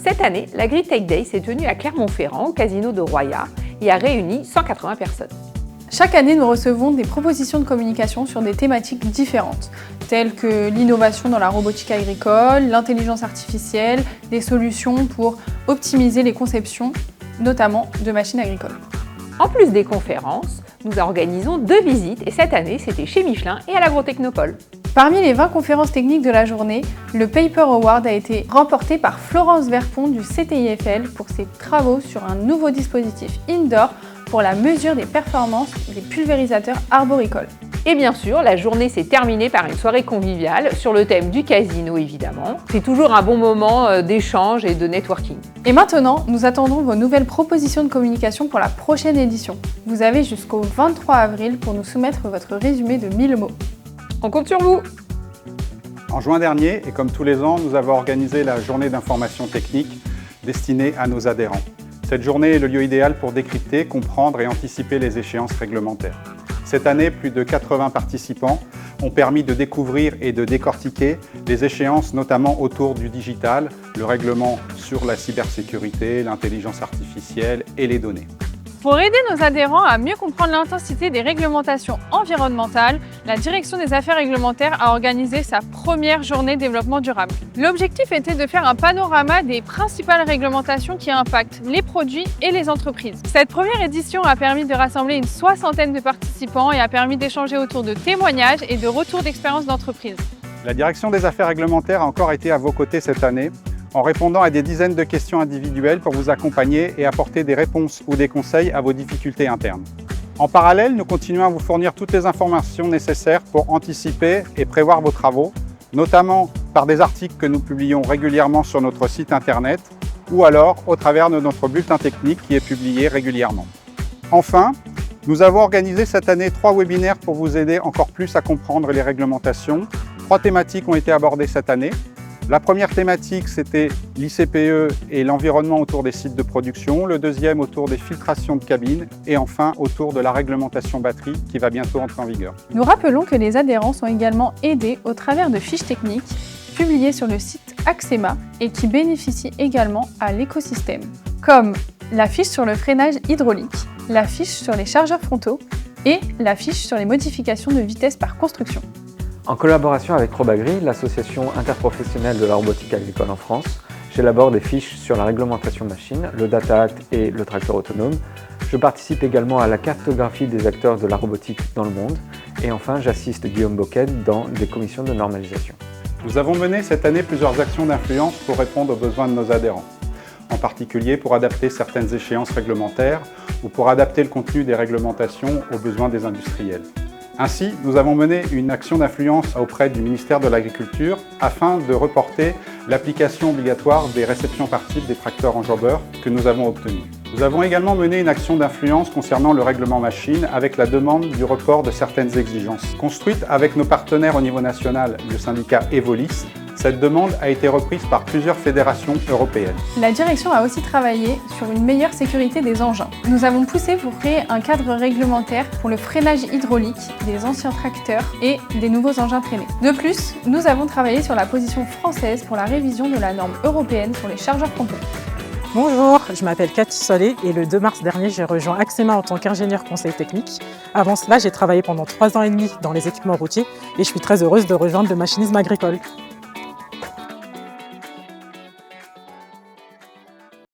Cette année, l'AgriTech Day s'est tenu à Clermont-Ferrand, au casino de Roya, et a réuni 180 personnes. Chaque année, nous recevons des propositions de communication sur des thématiques différentes, telles que l'innovation dans la robotique agricole, l'intelligence artificielle, des solutions pour optimiser les conceptions, notamment de machines agricoles. En plus des conférences, nous organisons 2 visites et cette année, c'était chez Michelin et à l'Agrotechnopole. Parmi les 20 conférences techniques de la journée, le Paper Award a été remporté par Florence Verpont du CTIFL pour ses travaux sur un nouveau dispositif indoor pour la mesure des performances des pulvérisateurs arboricoles. Et bien sûr, la journée s'est terminée par une soirée conviviale sur le thème du casino évidemment. C'est toujours un bon moment d'échange et de networking. Et maintenant, nous attendons vos nouvelles propositions de communication pour la prochaine édition. Vous avez jusqu'au 23 avril pour nous soumettre votre résumé de 1000 mots. On compte sur vous! En juin dernier, et comme tous les ans, nous avons organisé la journée d'information technique destinée à nos adhérents. Cette journée est le lieu idéal pour décrypter, comprendre et anticiper les échéances réglementaires. Cette année, plus de 80 participants ont permis de découvrir et de décortiquer les échéances, notamment autour du digital, le règlement sur la cybersécurité, l'intelligence artificielle et les données. Pour aider nos adhérents à mieux comprendre l'intensité des réglementations environnementales, la Direction des affaires réglementaires a organisé sa première journée développement durable. L'objectif était de faire un panorama des principales réglementations qui impactent les produits et les entreprises. Cette première édition a permis de rassembler une 60aine de participants et a permis d'échanger autour de témoignages et de retours d'expérience d'entreprise. La Direction des affaires réglementaires a encore été à vos côtés cette année, en répondant à des dizaines de questions individuelles pour vous accompagner et apporter des réponses ou des conseils à vos difficultés internes. En parallèle, nous continuons à vous fournir toutes les informations nécessaires pour anticiper et prévoir vos travaux, notamment par des articles que nous publions régulièrement sur notre site internet ou alors au travers de notre bulletin technique qui est publié régulièrement. Enfin, nous avons organisé cette année 3 webinaires pour vous aider encore plus à comprendre les réglementations. 3 thématiques ont été abordées cette année. La première thématique, c'était l'ICPE et l'environnement autour des sites de production. Le deuxième, autour des filtrations de cabines. Et enfin, autour de la réglementation batterie qui va bientôt entrer en vigueur. Nous rappelons que les adhérents sont également aidés au travers de fiches techniques publiées sur le site Axema et qui bénéficient également à l'écosystème, comme la fiche sur le freinage hydraulique, la fiche sur les chargeurs frontaux et la fiche sur les modifications de vitesse par construction. En collaboration avec Robagri, l'association interprofessionnelle de la robotique agricole en France, j'élabore des fiches sur la réglementation machine, le Data Act et le tracteur autonome. Je participe également à la cartographie des acteurs de la robotique dans le monde. Et enfin, j'assiste Guillaume Boquet dans des commissions de normalisation. Nous avons mené cette année plusieurs actions d'influence pour répondre aux besoins de nos adhérents. En particulier pour adapter certaines échéances réglementaires ou pour adapter le contenu des réglementations aux besoins des industriels. Ainsi, nous avons mené une action d'influence auprès du ministère de l'Agriculture afin de reporter l'application obligatoire des réceptions par type des tracteurs enjambeurs que nous avons obtenue. Nous avons également mené une action d'influence concernant le règlement machine avec la demande du report de certaines exigences. Construite avec nos partenaires au niveau national, le syndicat Evolis, cette demande a été reprise par plusieurs fédérations européennes. La direction a aussi travaillé sur une meilleure sécurité des engins. Nous avons poussé pour créer un cadre réglementaire pour le freinage hydraulique des anciens tracteurs et des nouveaux engins traînés. De plus, nous avons travaillé sur la position française pour la révision de la norme européenne sur les chargeurs frontaux. Bonjour, je m'appelle Cathy Solé et le 2 mars dernier, j'ai rejoint Axema en tant qu'ingénieur conseil technique. Avant cela, j'ai travaillé pendant 3 ans et demi dans les équipements routiers et je suis très heureuse de rejoindre le machinisme agricole.